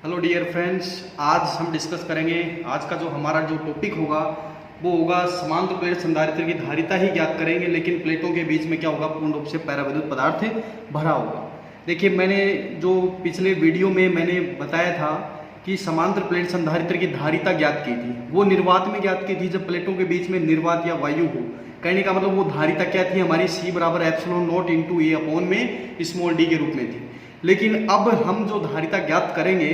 Hello dear friends, आज हम discuss करेंगे। आज का जो हमारा टॉपिक होगा वो होगा समांतर प्लेट संधारित्र की धारिता ही ज्ञात करेंगे, लेकिन प्लेटों के बीच में क्या होगा, पूर्ण रूप से पैराविद्युत पदार्थ भरा होगा। देखिए, मैंने जो पिछले वीडियो में मैंने बताया था कि समांतर प्लेट संधारित्र की धारिता ज्ञात की थी, वो निर्वात में ज्ञात की थी जब प्लेटों के बीच में निर्वात या वायु हो। कहने का मतलब वो धारिता क्या थी हमारी, C बराबर epsilon not into A upon में स्मॉल डी के रूप में थी। लेकिन अब हम जो धारिता ज्ञात करेंगे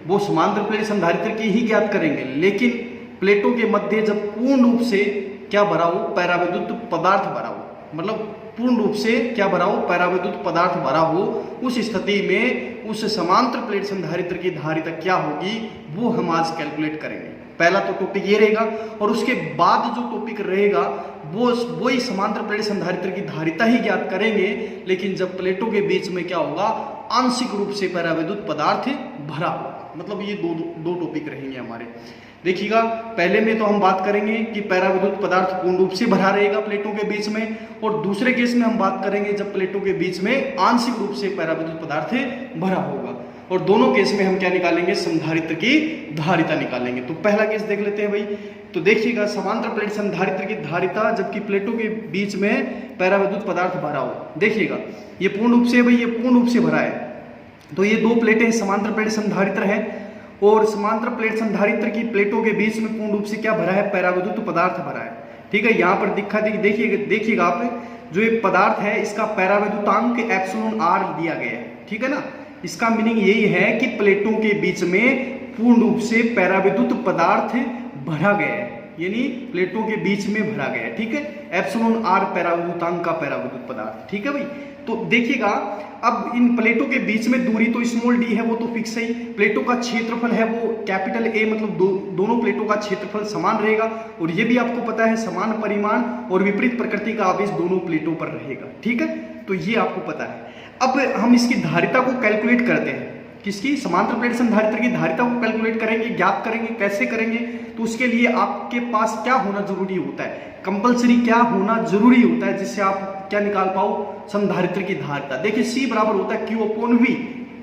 वो समांतर प्लेट संधारित्र की ही ज्ञात करेंगे, लेकिन प्लेटों के मध्य जब पूर्ण रूप से क्या भरा हो, पैराविद्युत पदार्थ भरा हो, मतलब पूर्ण रूप से क्या भरा हो, पैराविद्युत पदार्थ भरा हो, उस स्थिति में उस समांतर प्लेट संधारित्र की धारिता क्या होगी वो हम आज कैलकुलेट करेंगे। पहला तो टॉपिक ये रहेगा, और उसके बाद जो टॉपिक रहेगा वो ही समांतर प्लेट संधारित्र की धारिता ही ज्ञात करेंगे, लेकिन जब प्लेटों के बीच में क्या होगा, आंशिक रूप से पैराविद्युत पदार्थ भरा होगा। मतलब ये दो टॉपिक रहेंगे हमारे। देखिएगा, पहले में तो हम बात करेंगे कि पैराविद्युत पदार्थ पूर्ण रूप से भरा रहेगा प्लेटों के बीच में, और दूसरे केस में हम बात करेंगे जब प्लेटों के बीच में आंशिक रूप से पैराविद्युत पदार्थ भरा होगा। और दोनों केस में हम क्या निकालेंगे, संधारित्र की धारिता निकालेंगे। तो पहला केस देख लेते हैं भाई। तो देखिएगा, समांतर प्लेट संधारित्र की धारिता जबकि प्लेटों के बीच में पैराविद्युत पदार्थ भरा हो। देखिएगा, ये पूर्ण रूप से भाई, ये पूर्ण रूप से भरा है। तो ये दो प्लेटें समांतर प्लेट संधारित्र है, और समांतर प्लेट संधारित्र की प्लेटों के बीच में पूर्ण रूप से क्या भरा है, पैराविद्युत पदार्थ भरा है। ठीक है, यहाँ पर देखिएगा आप, जो ये पदार्थ है इसका पैराविद्युतांक एप्सिलॉन आर दिया गया है। ठीक है ना, इसका मीनिंग यही है कि प्लेटों के बीच में पूर्ण रूप से पैराविद्युत पदार्थ भरा गया है, यानी प्लेटों के बीच में भरा गया है। ठीक है, एप्सिलॉन आर पैराविद्युतांक का पैराविद्युत पदार्थ। ठीक है भाई। तो देखिएगा, अब इन प्लेटों के बीच में दूरी तो स्मॉल डी है, वो तो फिक्स है। प्लेटों का क्षेत्रफल है वो कैपिटल ए, मतलब दोनों प्लेटों का क्षेत्रफल समान रहेगा, और ये भी आपको पता है समान परिमाण और विपरीत प्रकृति का आवेश दोनों प्लेटों पर रहेगा। ठीक है, तो ये आपको पता है। अब हम इसकी धारिता को कैलकुलेट करते हैं। किसकी, समांतर प्लेट संधारित्र की धारिता को कैलकुलेट करेंगे, ज्ञात करेंगे। कैसे करेंगे, तो उसके लिए आपके पास क्या होना जरूरी होता है, कंपलसरी क्या होना जरूरी होता है, जिससे आप क्या निकाल पाओ, संधारित्र की धारिता। देखिए, C बराबर होता है Q upon V।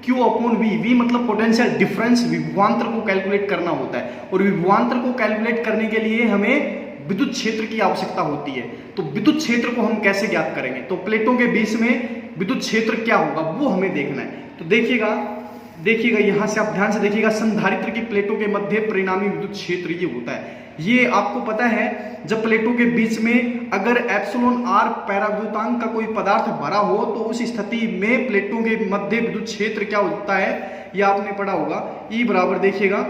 Q upon V, V मतलब पोटेंशियल डिफरेंस, विभवांतर को कैलकुलेट करना होता है, और विभवांतर को कैलकुलेट करने के लिए हमें विद्युत क्षेत्र की आवश्यकता होती है। तो विद्युत क्षेत्र को हम कैसे ज्ञात करेंगे, तो प्लेटों के बीच में विद्युत क्षेत्र क्या होगा वो हमें देखना है। तो देखिएगा यहां से आप ध्यान से देखिएगा, संधारित्र की प्लेटों के मध्य परिणामी विद्युत क्षेत्र ये होता है। ये आपको पता है, जब प्लेटों के बीच में अगर एप्सिलॉन आर पैराविद्युतांक का कोई पदार्थ भरा हो, तो उस स्थिति में प्लेटों के मध्य विद्युत क्षेत्र क्या होता है, ये आपने पढ़ा होगा। E बराबर देखिएगा,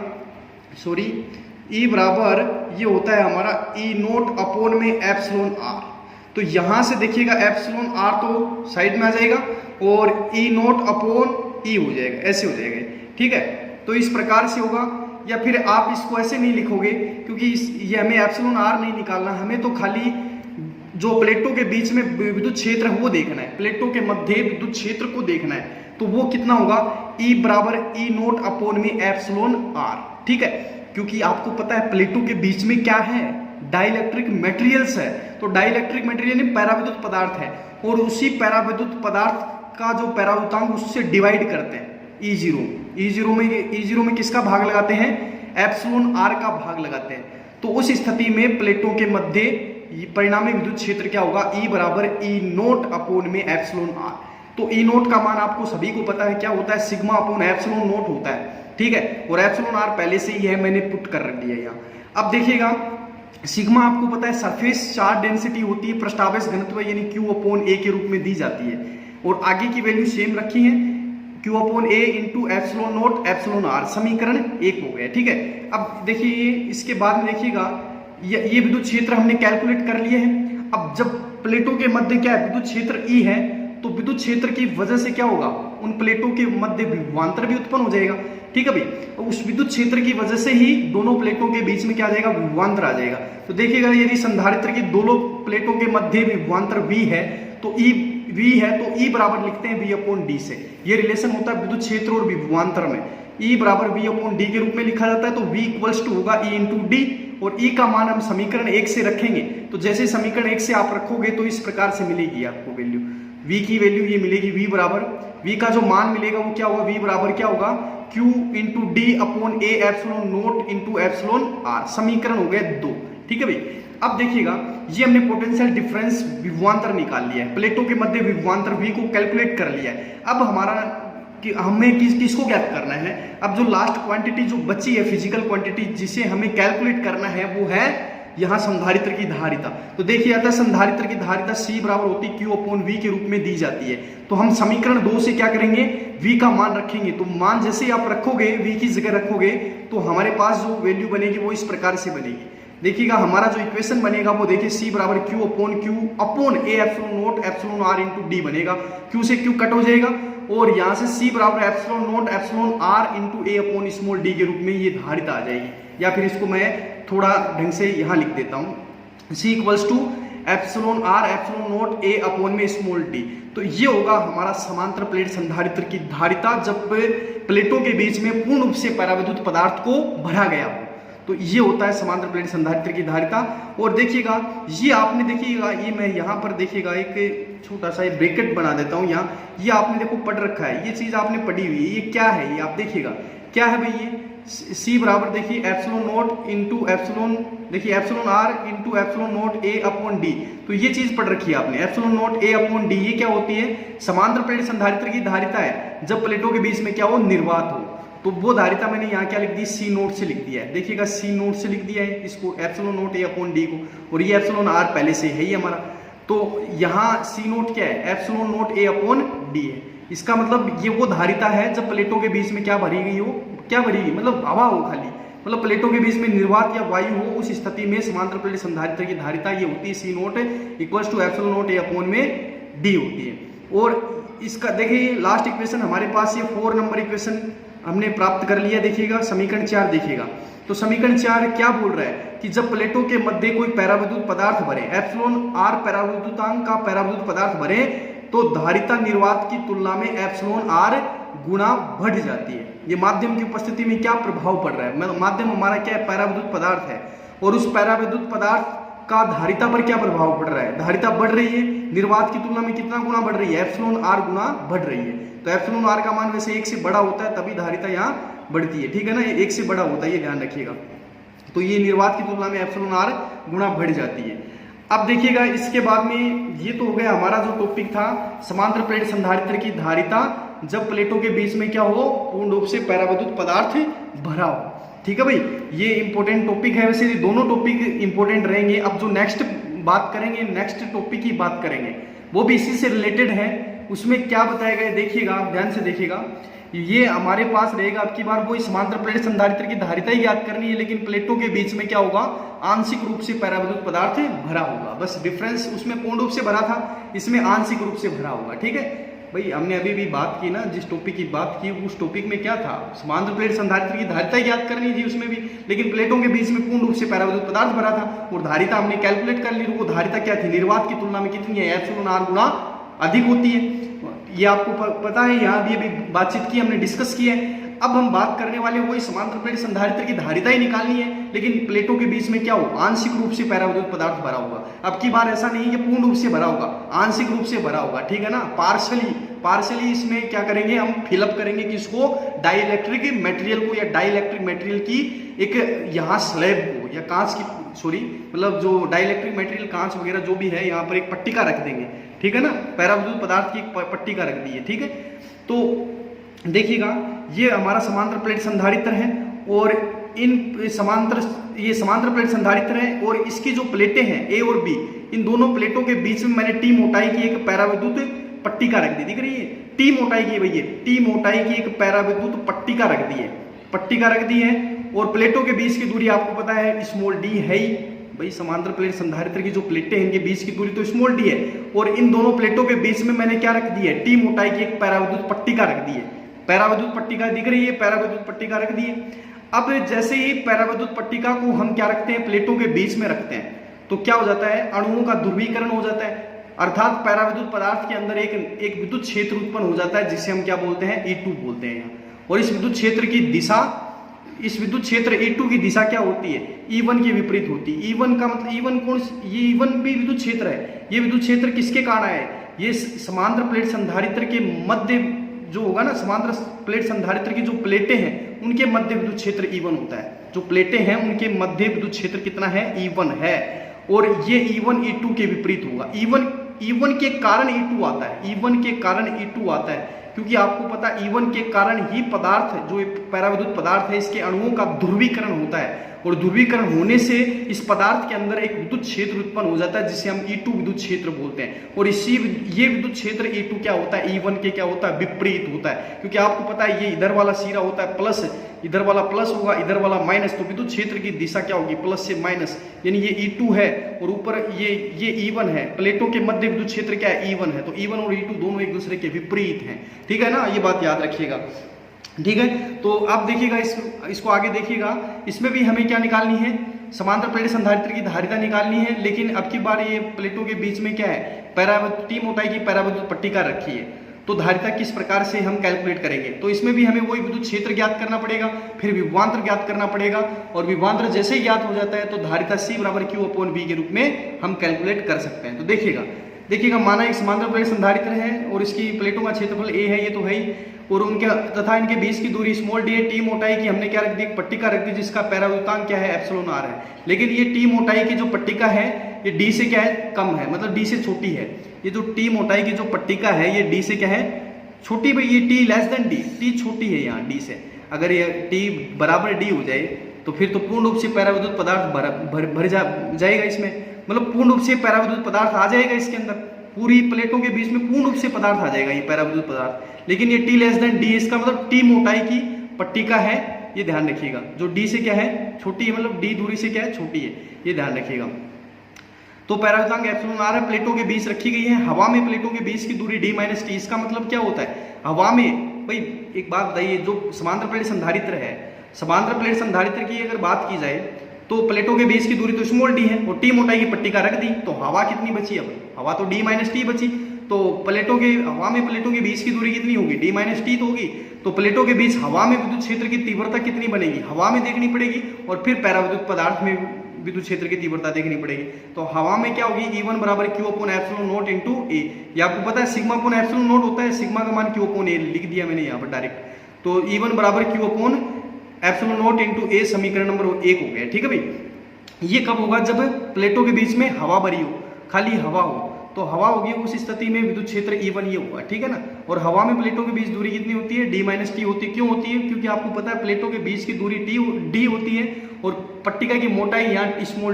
E बराबर ये होता है हमारा E नोट अपॉन में एप्सिलॉन आर। तो यहां से देखिएगा एप्सिलॉन आर तो साइड में आ जाएगा, और E नोट अपॉन E हो जाएगा, ऐसे हो जाएगा। ठीक है, तो इस प्रकार से होगा। या फिर आप इसको ऐसे नहीं लिखोगे, क्योंकि ये हमें एप्सिलॉन आर नहीं निकालना, हमें तो खाली जो प्लेटों के बीच में विद्युत क्षेत्र है वो देखना है, प्लेटों के मध्य विद्युत क्षेत्र को देखना है। तो वो कितना होगा, E बराबर E नोट अपॉन में एप्सिलॉन आर। ठीक है, क्योंकि आपको पता है प्लेटों के बीच में क्या है, डाइलेक्ट्रिक मटेरियल्स है। तो डाइलेक्ट्रिक मटेरियल यानी पैराविद्युत पदार्थ है, और उसी पैराविद्युत पदार्थ का जो पैराविद्युतांक उससे डिवाइड करते हैं E0 में किसका भाग लगाते हैं, एप्सिलॉन आर का भाग लगाते हैं। तो उस स्थिति में प्लेटों के मध्य परिणामी विद्युत क्षेत्र क्या होगा, E बराबर E नोट अपॉन में एप्सिलॉन आर। तो E नोट का मान आपको सभी को पता है क्या होता है, सिग्मा अपॉन एप्सिलॉन नोट होता है। ठीक है, और एप्सिलॉन आर पहले से ही है, मैंने पुट कर रख दिया यहाँ। अब देखिएगा, सिग्मा आपको पता है सरफेस चार्ज डेंसिटी होती है, पृष्ठावेश घनत्व यानी Q अपॉन A के रूप में दी जाती है, और आगे की वैल्यू सेम रखी है, Q upon A into epsilon note epsilon R. समीकरण 1 हो गया। ठीक है, अब देखिए इसके बाद में देखिएगा, ये विद्युत क्षेत्र हमने कैलकुलेट कर लिए हैं। अब जब प्लेटों के मध्य क्या है, विद्युत क्षेत्र E है, तो विद्युत क्षेत्र की वजह से क्या होगा, उन प्लेटों के मध्य विभवांतर भी उत्पन्न हो जाएगा। ठीक है भाई, उस विद्युत क्षेत्र की वजह से ही दोनों प्लेटों के बीच में क्या आ जाएगा, विभवांतर आ जाएगा। तो देखिएगा, यदि संधारित्र की दोनों प्लेटों के मध्य विभवांतर V है, तो V है, तो E बराबर लिखते हैं V अपॉन डी से। ये रिलेशन होता है विद्युत क्षेत्र और विभवांतर में। E बराबर V अपॉन डी के रूप में लिखा जाता है। तो V इक्वल्स टू होगा E इंटू डी, और E का मान हम समीकरण 1 से रखेंगे। तो जैसे समीकरण 1 से आप रखोगे तो इस प्रकार से मिलेगी आपको वैल्यू, V की वैल्यू ये मिलेगी, V बराबर V का जो मान मिलेगा वो क्या होगा, V बराबर क्या होगा, Q into D upon A epsilon note into epsilon R, समीकरण हो गए 2। ठीक है भाई, अब देखिएगा ये हमने पोटेंशियल डिफरेंस विभवांतर निकाल लिया है, प्लेटों के मध्य विभवांतर V को कैलकुलेट कर लिया है। अब हमारा कि हमें किसको ज्ञात करना है, अब जो लास्ट क्वांटिटी जो बची है फिजिकल क्वांटिटी जिसे हमें कैलकुलेट करना है वो है यहाँ संधारित्र की धारिता। तो देखिए आता है संधारित्र की धारिता C बराबर होती Q अपॉन V के रूप में दी जाती है। तो हम समीकरण 2 से क्या करेंगे, V का मान रखेंगे। तो मान जैसे ही आप रखोगे V की जगह रखोगे तो हमारे पास जो वैल्यू बनेगी वो इस प्रकार से बनेगी। देखिएगा हमारा जो इक्वेशन बनेगा वो देखिए C बराबर Q upon A epsilon note epsilon R into D बनेगा। Q से Q कट हो जाएगा और यहाँ से C बराबर epsilon note epsilon R into A upon small D के रूप में ये धारिता आ जाएगी। या फिर इसको मैं थोड़ा ढंग से यहाँ लिख देता हूँ, C equals to epsilon R epsilon note A upon में स्मॉल डी। तो ये होगा हमारा समांतर प्लेट संधारित्र की धारिता जब प्लेटों के बीच में पूर्ण रूप से परावैद्युत पदार्थ को भरा गया हो। तो ये होता है समांतर प्लेट संधारित्र की धारिता। और देखिएगा ये आपने देखिएगा ये मैं यहाँ पर देखिएगा एक छोटा सा ब्रैकेट बना देता हूँ यहाँ, ये आपने देखो पढ़ रखा है, ये चीज आपने पढ़ी हुई है। ये क्या है, ये आप देखिएगा क्या है भाई, ये C बराबर देखिए एप्सिलॉन नोट इंटू एप्सिलॉन, देखिए epsilon R into epsilon note A upon D. तो ये चीज पढ़ रखी है आपने, epsilon note A upon D. ये क्या होती है, समांतर प्लेट संधारित्र की धारिता है जब प्लेटों के बीच में क्या हो, निर्वात हो। तो वो धारिता मैंने यहाँ क्या लिख दी, C नोट से लिख दिया है। देखिएगा C नोट से लिख दिया है इसको, epsilon note A upon D को, और ये एप्सिलॉन R पहले से है ही हमारा। तो यहाँ C नोट क्या है, epsilon note A upon D है। इसका मतलब ये वो धारिता है जब प्लेटों के बीच में क्या भरी गई हो, क्या भरी गई मतलब हवा हो खाली, मतलब प्लेटों के बीच में निर्वात या वायु हो, उस स्थिति में समांतर प्लेट संधारित्र की धारिता ये होती है C naught equals to epsilon note A upon में डी होती है। और इसका देखिए लास्ट इक्वेशन हमारे पास ये 4 नंबर इक्वेशन हमने प्राप्त कर लिया। देखिएगा समीकरण 4 देखिएगा, तो समीकरण 4 क्या बोल रहा है कि जब प्लेटों के मध्य कोई पैरावैद्युत पदार्थ भरे, एप्सिलॉन R पैरावैद्युतांक का पैरावैद्युत पदार्थ भरे, तो धारिता निर्वात की तुलना में एप्सिलॉन R गुना बढ़ जाती है। ये माध्यम की उपस्थिति में क्या प्रभाव पड़ रहा है, माध्यम हमारा क्या है, पैरावैद्युत पदार्थ है, और उस पैरावैद्युत पदार्थ का धारिता पर क्या प्रभाव पड़ रहा है, धारिता बढ़ रही है, निर्वात की तुलना में कितना गुना बढ़ रही है, एप्सिलॉन R गुना बढ़ रही है। तो एप्सिलॉन R का मान वैसे 1 से बड़ा होता है तभी धारिता यहाँ बढ़ती है, ठीक है ना, ये 1 से बड़ा होता है, ये ध्यान रखिएगा। तो ये निर्वात की तुलना में एप्सिलॉन R गुना बढ़ जाती है। अब देखिएगा इसके बाद में ये तो हो गया हमारा जो टॉपिक था समांतर प्लेट संधारित्र की धारिता जब प्लेटों के बीच में क्या हो, पूर्ण रूप से पैरावैद्युत पदार्थ भरा हो। ठीक है भाई, ये इंपॉर्टेंट टॉपिक है, वैसे दोनों टॉपिक इंपॉर्टेंट रहेंगे। अब जो नेक्स्ट बात करेंगे, नेक्स्ट टॉपिक की बात करेंगे, वो भी इसी से रिलेटेड है। उसमें क्या बताया गया देखिएगा, ध्यान से देखिएगा, ये हमारे पास रहेगा अब की बार वो समांतर प्लेट संधारित्र की धारिता ही याद करनी है, लेकिन प्लेटों के बीच में क्या होगा, आंशिक रूप से पैरावैद्युत पदार्थ भरा होगा। बस डिफरेंस, उसमें पूर्ण रूप से भरा था, इसमें आंशिक रूप से भरा होगा। ठीक है भाई, हमने अभी भी बात की ना, जिस टॉपिक की बात की उस टॉपिक में क्या था, समांतर प्लेट संधारित्र की धारिता याद करनी थी उसमें भी, लेकिन प्लेटों के बीच में पूर्ण रूप से पैरावैद्युत पदार्थ भरा था और धारिता हमने कैलकुलेट कर ली। वो धारिता क्या थी, निर्वात की तुलना में कितनी है, एप्सिलॉन R गुना अधिक होती है। ये आपको पता है, यहाँ भी अभी बातचीत की हमने, डिस्कस किया है। अब हम बात करने वाले वही समांतर प्लेट संधारित्र की धारिता ही निकालनी है, लेकिन प्लेटों के बीच में क्या हो, आंशिक रूप से पैरावैद्युत पदार्थ भरा होगा। अब की बार ऐसा नहीं है कि पूर्ण रूप से भरा होगा, आंशिक रूप से भरा होगा, ठीक है ना, पार्शली इसमें क्या करेंगे, हम फिलअप करेंगे किसको, डाइइलेक्ट्रिक मटेरियल को, या डाइइलेक्ट्रिक मटेरियल की एक यहाँ स्लैब को, या कांच की, सॉरी मतलब जो डाइइलेक्ट्रिक मटेरियल कांच वगैरह जो भी है, यहाँ पर एक पट्टिका रख देंगे, ठीक है ना, पैरावैद्युत पदार्थ की एक पट्टिका रख दी है। ठीक है, तो देखिएगा ये हमारा समांतर प्लेट संधारित्र है, और ये समांतर प्लेट संधारित्र है, और इसकी जो प्लेटें हैं ए और बी, इन दोनों प्लेटों के बीच में मैंने टी मोटाई की एक पैरावैद्युत पट्टिका रख दी, दिख रही है, टी मोटाई की भैया, टी मोटाई की एक पैरावैद्युत पट्टिका रख दी है, पट्टिका रख दी है। और प्लेटों के बीच की दूरी आपको पता है स्मॉल डी है ही भाई, समांतर प्लेट संधारित्र की जो प्लेटें हैं इनके बीच की दूरी तो स्मॉल डी है, और इन दोनों प्लेटों के बीच में मैंने क्या रख दी है, टी मोटाई की एक पैरावैद्युत पट्टिका रख दी है, पैरावैद्युत पट्टिका दिख रही है, पैरावैद्युत पट्टिका रख दी है। अब जैसे ही पैरावैद्युत पट्टिका को हम क्या रखते हैं, प्लेटों के बीच में रखते हैं, तो क्या हो जाता है, अणुओं का ध्रुवीकरण हो जाता है, अर्थात पैरावैद्युत पदार्थ के अंदर एक विद्युत क्षेत्र उत्पन्न हो जाता है, जिसे हम क्या बोलते हैं, E2 बोलते हैं। और इस विद्युत क्षेत्र की दिशा, इस विद्युत क्षेत्र E2 की दिशा क्या होती है, E1 के विपरीत होती है। E1 का मतलब E1 कौन, ये E1 भी विद्युत क्षेत्र है। ये विद्युत क्षेत्र किसके कारण है, ये समांतर प्लेट संधारित्र के मध्य जो होगा ना समांतर प्लेट संधारित्र की जो प्लेटें हैं उनके मध्य विद्युत क्षेत्र E1 होता है। जो प्लेटें हैं उनके मध्य विद्युत क्षेत्र कितना है? E1 है। और ये E1 E2 के विपरीत होगा। E1 के कारण E2 आता है, E1 के कारण E2 आता है, क्योंकि आपको पता है E1 के कारण ही पदार्थ जो पैराविद्युत पदार्थ है इसके अणुओं का ध्रुवीकरण होता है, और ध्रुवीकरण होने से इस पदार्थ के अंदर एक विद्युत क्षेत्र उत्पन्न हो जाता है जिसे हम E2 विद्युत क्षेत्र बोलते हैं। और ये विद्युत क्षेत्र E2 क्या होता है? E1 के क्या होता है? विपरीत होता है, क्योंकि आपको पता है ये इधर वाला सिरा होता है प्लस, इधर वाला प्लस होगा, इधर वाला माइनस, तो विद्युत क्षेत्र की दिशा क्या होगी? प्लस से माइनस, यानी ये E2 है और ऊपर ये E1 है। प्लेटों के मध्य विद्युत क्षेत्र क्या है? E1 है। तो E1 और E2 दोनों एक दूसरे के विपरीत हैं, ठीक है ना, ये बात याद रखिएगा, ठीक है। तो आप देखिएगा इसको आगे देखिएगा, इसमें भी हमें क्या निकालनी है? समांतर प्लेट संधारित्र की धारिता निकालनी है। लेकिन अब की बार ये प्लेटों के बीच में क्या है? टी मोटाई की पैराविद्युत पट्टिका रखी है। तो धारिता किस प्रकार से हम कैलकुलेट करेंगे? तो इसमें भी हमें वही विद्युत क्षेत्र ज्ञात करना पड़ेगा, फिर विभवांतर ज्ञात करना पड़ेगा, और विभवांतर जैसे ही ज्ञात हो जाता है तो धारिता C = Q/V के रूप में हम कैलकुलेट कर सकते हैं। तो देखिएगा माना एक समांतर प्लेट संधारित्र है और इसकी प्लेटों का क्षेत्रफल A है, ये तो है ही, और उनके तथा इनके बीच की दूरी d है। टी मोटाई की हमने क्या रख दी? पट्टिका रख दी, जिसका पैराविद्युतांक क्या है? εr है। लेकिन ये टी मोटाई की जो पट्टिका है ये d से क्या है? कम है, मतलब d से छोटी है। ये जो टी मोटाई की जो पट्टिका है ये d से क्या है? छोटी। भाई ये t d, t छोटी है यहाँ d से। अगर ये t बराबर d हो जाए तो फिर तो पूर्ण रूप से पैराविद्युत पदार्थ भर जाएगा इसमें, मतलब पूर्ण रूप से पैराविद्युत पदार्थ आ जाएगा इसके अंदर, पूरी प्लेटों के बीच में पूर्ण रूप से पदार्थ आ जाएगा ये पैराविद्युत पदार्थ। लेकिन ये t d, इसका मतलब टी मोटाई की पट्टिका है, ये ध्यान रखिएगा। जो d से क्या है? छोटी है, मतलब d दूरी से क्या है? छोटी है, ये ध्यान रखिएगा। तो पैराविद्युतांक εr है, प्लेटों के बीच रखी गई है। हवा में प्लेटों के बीच की दूरी d - t, इसका मतलब क्या होता है? हवा में, भाई एक बात बताइए, जो समांतर प्लेट संधारित्र है, समांतर प्लेट संधारित्र की अगर बात की जाए तो प्लेटों के बीच की दूरी तो d है, और टी मोटाई की पट्टिका रख दी, तो हवा कितनी बची? अब हवा तो d - t बची। तो हवा में प्लेटों के बीच की दूरी कितनी होगी? d - t तो होगी। तो प्लेटों के बीच हवा में विद्युत क्षेत्र की तीव्रता कितनी बनेगी? हवा में देखनी पड़ेगी, और फिर पैराविद्युत पदार्थ में विद्युत क्षेत्र की तीव्रता देखनी पड़ेगी। तो हवा में क्या होगी? E1 = Q/ε0 × A। ये आपको पता है σ/ε0 होता है, सिग्मा का मान Q/A लिख दिया मैंने यहाँ पर डायरेक्ट। तो E1 = Q/ε0 × A समीकरण नंबर 1 हो गया, ठीक है भाई। ये कब होगा? जब प्लेटों के बीच में हवा भरी हो, खाली हवा हो, तो हवा होगी, उस स्थिति में विद्युत क्षेत्र E1 ये होगा, ठीक है ना। और हवा में प्लेटों के बीच दूरी कितनी होती है? d - t होती है। क्यों होती है? क्योंकि आपको पता है प्लेटों के बीच की दूरी d होती है, और पट्टिका की मोटाई यहाँ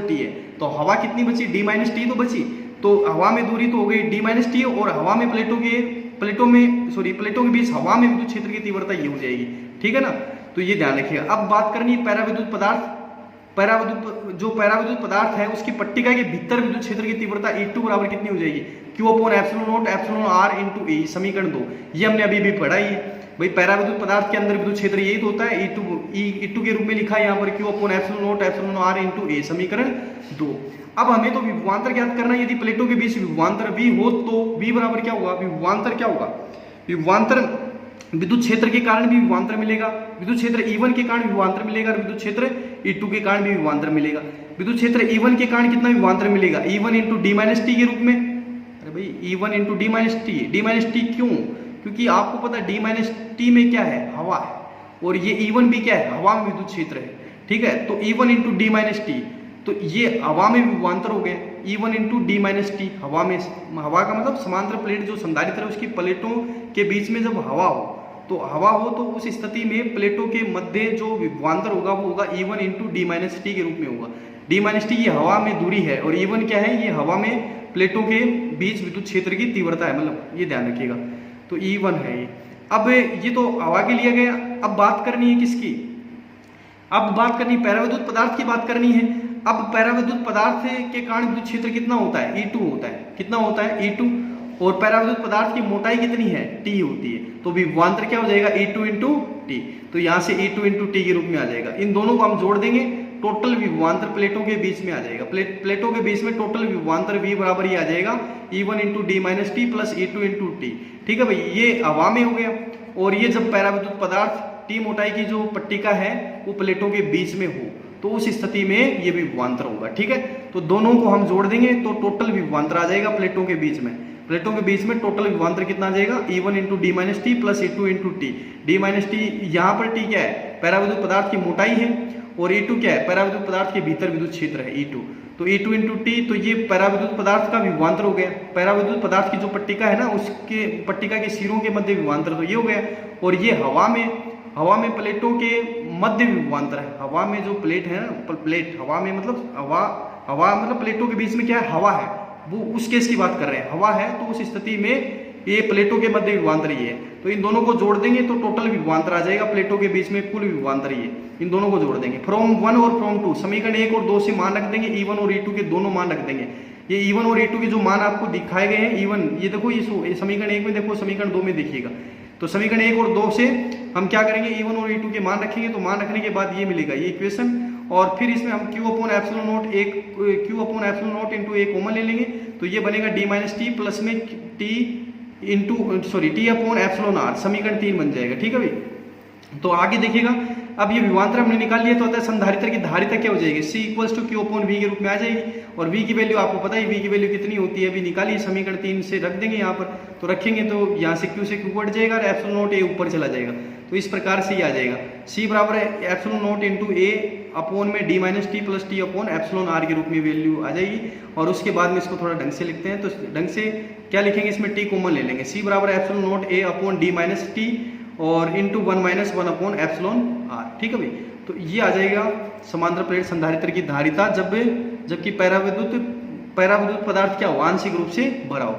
t है। तो हवा कितनी बची? d - t तो बची। तो हवा में दूरी तो हो गई d - t, और हवा में प्लेटों के बीच हवा में विद्युत क्षेत्र की तीव्रता ये हो जाएगी, ठीक है ना। तो ये ध्यान रखिएगा। अब बात करनी है पैराविद्युत पदार्थ। पैराविद्युत पदार्थ है उसकी पट्टिका के भीतर विद्युत क्षेत्र की तीव्रता E2 बराबर कितनी हो जाएगी? Q/ε0 εr × A, समीकरण 2। ये हमने अभी पढ़ा ही है। भाई पैराविद्युत पदार्थ के अंदर विद्युत क्षेत्र यही तो होता है, E2 के रूप में लिखा है यहाँ पर Q/ε0 εr × A, समीकरण 2। अब हमें तो विभवांतर ज्ञात करना है। यदि प्लेटों के बीच विभवांतर V हो तो V बराबर क्या होगा? विभवांतर क्या होगा? विभवांतर विद्युत क्षेत्र के कारण भी विभवांतर मिलेगा, विद्युत क्षेत्र E1 के कारण विभवांतर मिलेगा, और विद्युत क्षेत्र E2 के कारण भी विभवांतर मिलेगा। विद्युत क्षेत्र E1 के कारण कितना विभवांतर मिलेगा? E1 × d - t के रूप में। अरे भाई E1 × d - t क्यों? क्योंकि आपको पता है d - t में क्या है? हवा है, और ये E1 भी क्या है? हवा में विद्युत क्षेत्र है, ठीक है। तो E1 × d - t, तो ये हवा में विभवांतर हो गए। E1 × d - t, हवा में, हवा का मतलब समांतर प्लेट जो संधारित्र है उसकी प्लेटों के बीच में जब हवा हो, तो उस स्थिति में प्लेटों के मध्य जो विभवांतर होगा वो होगा E1 × d - t के रूप में होगा। d - t ये हवा में दूरी है, और E1 क्या है? ये हवा में प्लेटों के बीच विद्युत क्षेत्र की तीव्रता है, मतलब ये ध्यान रखिएगा। तो E1 है ये। अब ये तो हवा के लिए गया। अब बात करनी है किसकी? अब बात करनी पैराविद्युत पदार्थ की बात करनी है। अब पैराविद्युत पदार्थ के कारण विद्युत क्षेत्र कितना होता है? E2 होता है। कितना होता है? E2। और पैराविद्युत पदार्थ की मोटाई कितनी है? T होती है। तो विभवांतर क्या हो जाएगा? E2 × T। तो यहाँ से E2 × T के रूप में आ जाएगा। इन दोनों को हम जोड़ देंगे, टोटल विभवांतर प्लेटों के बीच में आ जाएगा। प्लेटों के बीच में टोटल विभवांतर V बराबर ही आ जाएगा E1 × d - t + E2 × T, ठीक है भाई। ये हवा में हो गया। और ये जब पैराविद्युत पदार्थ टी मोटाई की जो पट्टिका है वो प्लेटों के बीच में हो, तो उस स्थिति में ये विभवांतर होगा, ठीक है। तो दोनों को हम जोड़ देंगे तो टोटल विभवांतर आ जाएगा प्लेटों के बीच में। प्लेटों के बीच में टोटल विभवांतर कितना आ जाएगा, E1 into D minus T plus E2 into T. D minus T, यहाँ पर टी क्या है, पैराविद्युत पदार्थ की मोटाई है, और E2 क्या है, पैराविद्युत पदार्थ के भीतर विद्युत क्षेत्र है E2। तो E2 इंटू टी, तो ये पैराविद्युत पदार्थ का विभवांतर हो गया। पैराविद्युत पदार्थ की जो पट्टिका है ना, उसके पट्टिका के सिरों के मध्य विभवांतर तो ये हो गया। और ये हवा में प्लेटों के मध्य विभवांतर है। हवा में जो प्लेट है ना, प्लेट हवा में मतलब हवा मतलब प्लेटों के बीच में क्या है, हवा है, वो उस केस की बात कर रहे हैं। हवा है तो उस स्थिति में ये प्लेटों के मध्य विभवांतर ये है। तो इन दोनों को जोड़ देंगे तो टोटल विभवांतर आ जाएगा प्लेटों के बीच में, कुल विभवांतर ये। इन दोनों को जोड़ देंगे फ्रॉम 1 और फ्रॉम 2, समीकरण 1 और 2 से मान रख देंगे, E1 और E2 के दोनों मान रख देंगे। ये E1 और E2 के जो मान आपको दिखाए गए हैं, E1 ये देखो, ये समीकरण 1 में देखो, समीकरण 2 में देखिएगा। तो समीकरण 1 और 2 से हम क्या करेंगे, E1 और E2 के मान रखेंगे। तो मान रखने के बाद ये मिलेगा, ये इक्वेशन, और फिर इसमें हम Q upon epsilon not into A common ले लेंगे। तो ये बनेगा डी माइनस टी प्लस में टी अपॉन एप्सिलॉन आर, समीकरण 3 बन जाएगा। ठीक है भाई। तो आगे देखिएगा, अब ये विभवांतर हमने निकाल लिया, तो अतः संधारित्र की धारिता क्या हो जाएगी, C equals to Q upon V के रूप में आ जाएगी। और V की वैल्यू आपको पता है, V की वैल्यू कितनी होती है, अभी निकाली, समीकरण 3 से रख देंगे यहाँ पर। तो रखेंगे तो यहाँ से Q कट जाएगा और एप्सिलॉन नॉट A ऊपर चला जाएगा। तो इस प्रकार से ये आ जाएगा, C बराबर है epsilon not into A upon में D minus T plus T upon epsilon R के रूप में वैल्यू आ जाएगी। और उसके बाद में इसको थोड़ा ढंग से लिखते हैं। तो ढंग से क्या लिखेंगे, इसमें टी कॉमन ले लेंगे। C बराबर epsilon not A upon D minus T और into 1 minus 1 upon epsilon R. ठीक है भाई। तो ये आ जाएगा समांतर प्लेट संधारित्र की धारिता, जबकि पैराविद्युत पदार्थ क्या हो, आंशिक रूप से भरा हो।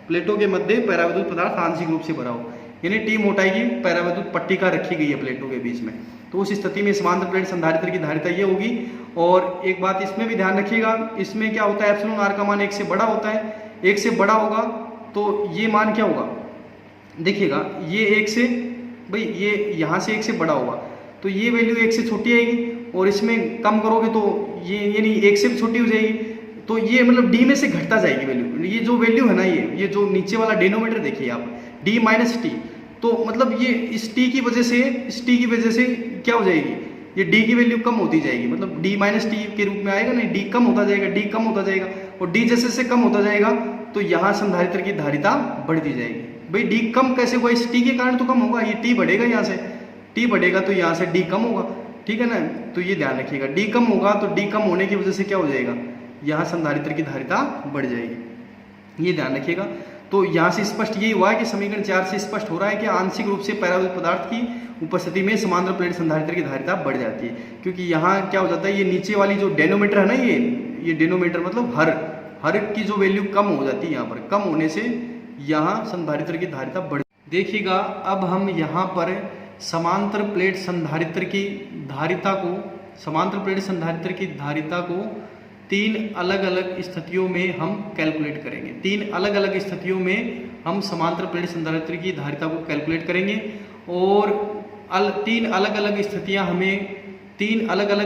प्लेटों के मध्य पैराविद्युत पदार्थ आंशिक रूप से भरा हो, यानी टी मोटाई की पैराविद्युत पट्टिका रखी गई है प्लेटों के बीच में। तो उस स्थिति में समांतर प्लेट संधारित्र की धारिता ये होगी। और एक बात इसमें भी ध्यान रखिएगा, इसमें क्या होता है, एप्सिलॉन आर का मान 1 से बड़ा होता है। 1 से बड़ा होगा तो ये मान क्या होगा, देखिएगा, ये 1 से, भाई ये यहाँ से 1 से बड़ा होगा तो ये वैल्यू 1 से छोटी आएगी, और इसमें कम करोगे तो ये यानी 1 से भी छोटी हो जाएगी। तो ये मतलब डी में से घटता जाएगी वैल्यू। ये जो वैल्यू है ना, ये जो नीचे वाला डिनोमीटर देखिए आप, डी माइनस टी, तो मतलब ये इस टी की वजह से क्या हो जाएगी, ये डी की वैल्यू कम होती जाएगी। मतलब डी माइनस टी के रूप में आएगा, नहीं, डी कम होता जाएगा, और डी जैसे से कम होता जाएगा तो यहाँ संधारित्र की धारिता बढ़ती जाएगी। भाई डी कम कैसे हुआ, इस टी के कारण तो कम होगा, ये टी बढ़ेगा, यहाँ से टी बढ़ेगा तो यहाँ से डी कम होगा। ठीक है ना। तो ये ध्यान रखिएगा, डी कम होगा तो डी कम होने की वजह से क्या हो जाएगा, यहाँ संधारित्र की धारिता बढ़ जाएगी, ये ध्यान रखिएगा। तो यहाँ से स्पष्ट यही हुआ है कि समीकरण 4 से स्पष्ट हो रहा है कि आंशिक रूप से पैराविद्युत पदार्थ की उपस्थिति में समांतर प्लेट संधारित्र की धारिता बढ़ जाती है। क्योंकि यहाँ क्या हो जाता है, ये नीचे वाली जो डेनोमीटर है ना, ये डेनोमीटर मतलब हर की जो वैल्यू कम हो जाती है, यहाँ पर कम होने से यहाँ संधारित्र की धारिता बढ़। देखिएगा, अब हम यहाँ पर समांतर प्लेट संधारित्र की धारिता को 3 अलग अलग स्थितियों में हम कैलकुलेट करेंगे। 3 अलग अलग स्थितियों में हम समांतर प्लेट संधारित्र की धारिता को कैलकुलेट करेंगे। और 3 अलग अलग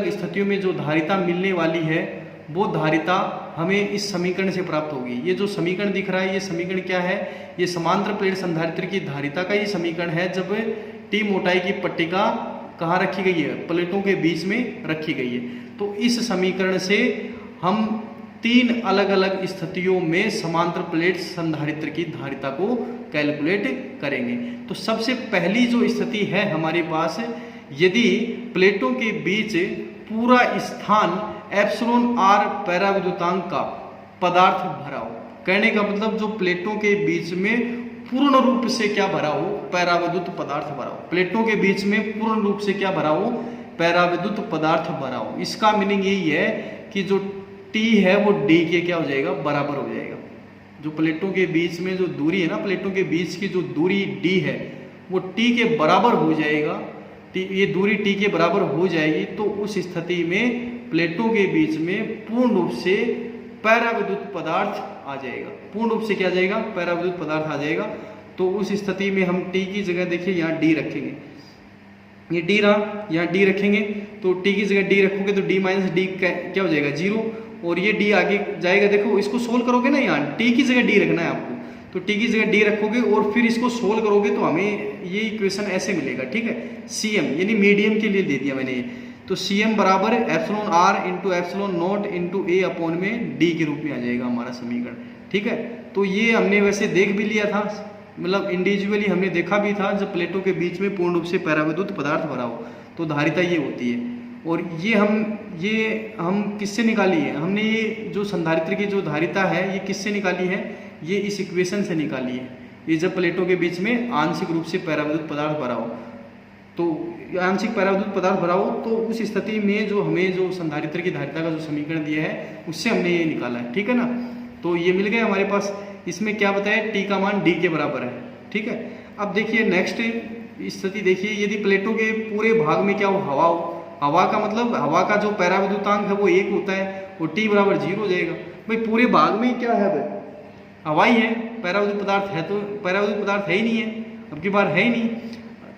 स्थितियों में जो धारिता मिलने वाली है, वो धारिता हमें इस समीकरण से प्राप्त होगी। ये जो समीकरण दिख रहा है, ये समीकरण क्या है, ये समांतर प्लेट संधारित्र की धारिता का ये समीकरण है, जब टी मोटाई की पट्टिका कहाँ रखी गई है, प्लेटों के बीच में रखी गई है। तो इस समीकरण से हम 3 अलग अलग स्थितियों में समांतर प्लेट संधारित्र की धारिता को कैलकुलेट करेंगे। तो सबसे पहली जो स्थिति है हमारे पास, यदि प्लेटों के बीच पूरा स्थान एप्सिलॉन आर पैराविद्युतांक का पदार्थ भरा हो, कहने का मतलब जो प्लेटों के बीच में पूर्ण रूप से क्या भरा हो, पैराविद्युत पदार्थ भरा हो। प्लेटों के बीच में पूर्ण रूप से क्या भरा हो, पैराविद्युत पदार्थ भरा हो। इसका मीनिंग यही है कि जो टी है वो डी के क्या हो जाएगा, बराबर हो जाएगा। जो प्लेटों के बीच में जो दूरी है ना, प्लेटों के बीच की जो दूरी डी है वो टी के बराबर हो जाएगा, ये दूरी टी के बराबर हो जाएगी। तो उस स्थिति में प्लेटों के बीच में पूर्ण रूप से पैराविद्युत पदार्थ आ जाएगा। पूर्ण रूप से क्या आ जाएगा, पैराविद्युत पदार्थ आ जाएगा। तो उस स्थिति में हम टी की जगह देखिए यहाँ डी रखेंगे, ये डी रहा, यहाँ डी रखेंगे। तो टी की जगह डी रखोगे तो डी माइनस डी क्या हो जाएगा, 0, और ये डी आगे जाएगा। देखो इसको सोल्व करोगे ना, यहाँ टी की जगह डी रखना है आपको, तो टी की जगह डी रखोगे और फिर इसको सोल्व करोगे तो हमें ये इक्वेशन ऐसे मिलेगा। ठीक है, CM यानी मीडियम के लिए दे दिया मैंने ये। तो CM बराबर epsilon R into epsilon not into A upon में डी के रूप में आ जाएगा हमारा समीकरण। ठीक है, तो ये हमने वैसे देख भी लिया था, मतलब इंडिविजुअली हमने देखा भी था, जब प्लेटों के बीच में पूर्ण रूप से पैराविद्युत पदार्थ भरा हो तो धारिता ये होती है। और ये हम किससे निकाली है, हमने ये जो संधारित्र की जो धारिता है ये किससे निकाली है, ये इस इक्वेशन से निकाली है। ये जब प्लेटों के बीच में आंशिक रूप से पैराविद्युत पदार्थ भरा हो, तो आंशिक पैराविद्युत पदार्थ भरा हो, तो उस स्थिति में जो हमें जो संधारित्र की धारिता का जो समीकरण दिया है उससे हमने ये निकाला है, ठीक है ना। तो ये मिल गया हमारे पास। इसमें क्या बताया, टी का मान डी के बराबर है, ठीक है। अब देखिए नेक्स्ट स्थिति देखिए, यदि प्लेटों के पूरे भाग में क्या हो, हवा हो, हवा का मतलब हवा का जो पैराविद्युतांक है वो 1 होता है और टी बराबर 0 हो जाएगा। भाई पूरे भाग में क्या है, भाई हवा ही है, पैराविद्युत पदार्थ है तो पैराविद्युत पदार्थ है ही नहीं है, अब की बार है ही नहीं,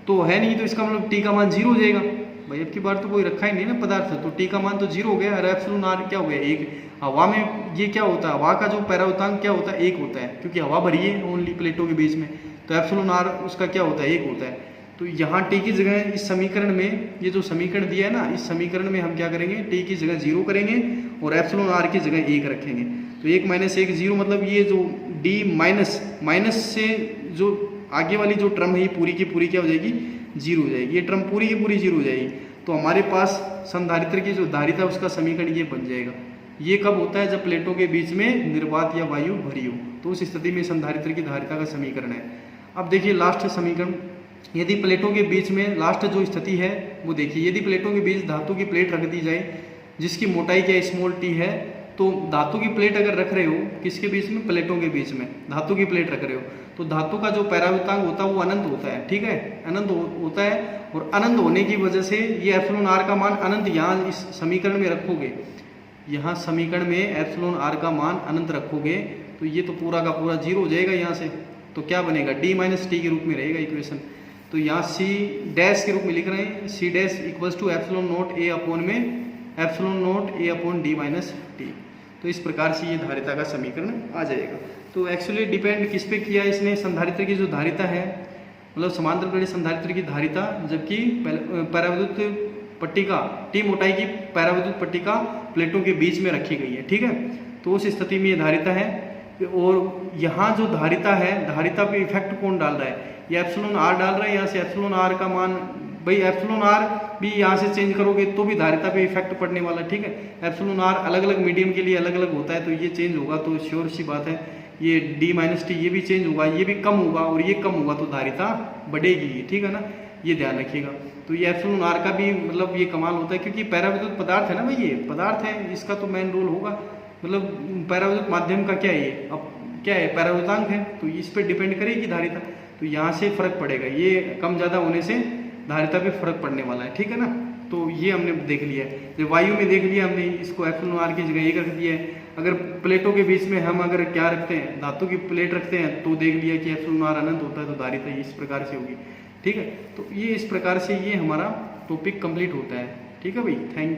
तो है नहीं, तो इसका मतलब टी का मान 0 हो जाएगा। भाई अब की बार तो कोई रखा ही नहीं ना पदार्थ, तो टी का मान तो 0 हो गया। और एप्सिलॉन आर क्या हो गया 1। हवा में ये क्या होता है, हवा का जो पैराविद्युतांक क्या होता है 1 होता है, क्योंकि हवा भरी है ओनली प्लेटों के बीच में, तो एप्सिलॉन आर उसका क्या होता है 1 होता है। तो यहाँ टी की जगह इस समीकरण में, ये जो समीकरण दिया है ना, इस समीकरण में हम क्या करेंगे, टी की जगह 0 करेंगे और एप्सिलॉन आर की जगह 1 रखेंगे। तो 1 - 1 0, मतलब ये जो डी माइनस से जो आगे वाली जो टर्म है ये पूरी की पूरी क्या हो जाएगी, 0 हो जाएगी। ये टर्म पूरी की पूरी 0 हो जाएगी। तो हमारे पास संधारित्र की जो धारिता है उसका समीकरण ये बन जाएगा। ये कब होता है, जब प्लेटों के बीच में निर्वात या वायु भरी हो, तो उस स्थिति में संधारित्र की धारिता का समीकरण है। अब देखिए लास्ट समीकरण, यदि प्लेटों के बीच में लास्ट जो स्थिति है वो देखिए, यदि प्लेटों के बीच धातु की प्लेट रख दी जाए जिसकी मोटाई क्या स्मॉल टी है, तो धातु की प्लेट अगर रख रहे हो किसके बीच में, प्लेटों के बीच में धातु की प्लेट रख रहे हो, तो धातु का जो पैराविद्युतांक होता है वो अनंत होता है, ठीक है, अनंत होता है। और अनंत होने की वजह से ये एप्सिलॉन आर का मान अनंत, यहाँ इस समीकरण में रखोगे, यहाँ समीकरण में एप्सिलॉन आर का मान अनंत रखोगे तो ये तो पूरा का पूरा 0 हो जाएगा यहाँ से। तो क्या बनेगा, डी माइनस टी के रूप में रहेगा इक्वेशन। तो यहाँ सी डैश के रूप में लिख रहे हैं, C dash equals to epsilon not A upon में epsilon not A upon D minus T. तो इस प्रकार से ये धारिता का समीकरण आ जाएगा। तो एक्चुअली डिपेंड किस पे किया इसने, संधारित्र की जो धारिता है, मतलब समांतर प्लेट संधारित्र की धारिता, जबकि पैराविद्युत पट्टिका टी मोटाई की पैराविद्युत पट्टिका प्लेटों के बीच में रखी गई है, ठीक है। तो उस स्थिति में ये धारिता है। और यहाँ जो धारिता है, धारिता पे इफेक्ट कौन डाल रहा है, ये एप्सिलॉन आर डाल रहा है। यहाँ से एप्सिलॉन आर का मान, भाई एप्सिलॉन आर भी यहाँ से चेंज करोगे तो भी धारिता पे इफेक्ट पड़ने वाला है, ठीक है। एप्सिलॉन आर अलग अलग मीडियम के लिए अलग अलग होता है, तो ये चेंज होगा तो श्योर सी बात है ये डी माइनस टी ये भी चेंज होगा, ये भी कम होगा और ये कम होगा तो धारिता बढ़ेगी, ठीक है ना, ये ध्यान रखिएगा। तो ये एप्सिलॉन आर का भी मतलब ये कमाल होता है, क्योंकि पैराविद्युत पदार्थ है ना भाई, ये पदार्थ है, इसका तो मेन रोल होगा। मतलब पैराविद्युत माध्यम का क्या है, अब क्या है, पैराविद्युतांक है, तो इस पर डिपेंड करेगी धारिता। तो यहाँ से फर्क पड़ेगा, ये कम ज़्यादा होने से धारिता पे फर्क पड़ने वाला है, ठीक है ना। तो ये हमने देख लिया है। जब वायु में देख लिया हमने, इसको एप्सिलॉन आर की जगह 1 रख दिया है। अगर प्लेटों के बीच में हम अगर क्या रखते हैं, धातु की प्लेट रखते हैं, तो देख लिया कि एप्सिलॉन आर अनंत होता है, तो धारिता इस प्रकार से होगी, ठीक है। तो ये इस प्रकार से ये हमारा टॉपिक कंप्लीट होता है, ठीक है भाई। Thank you.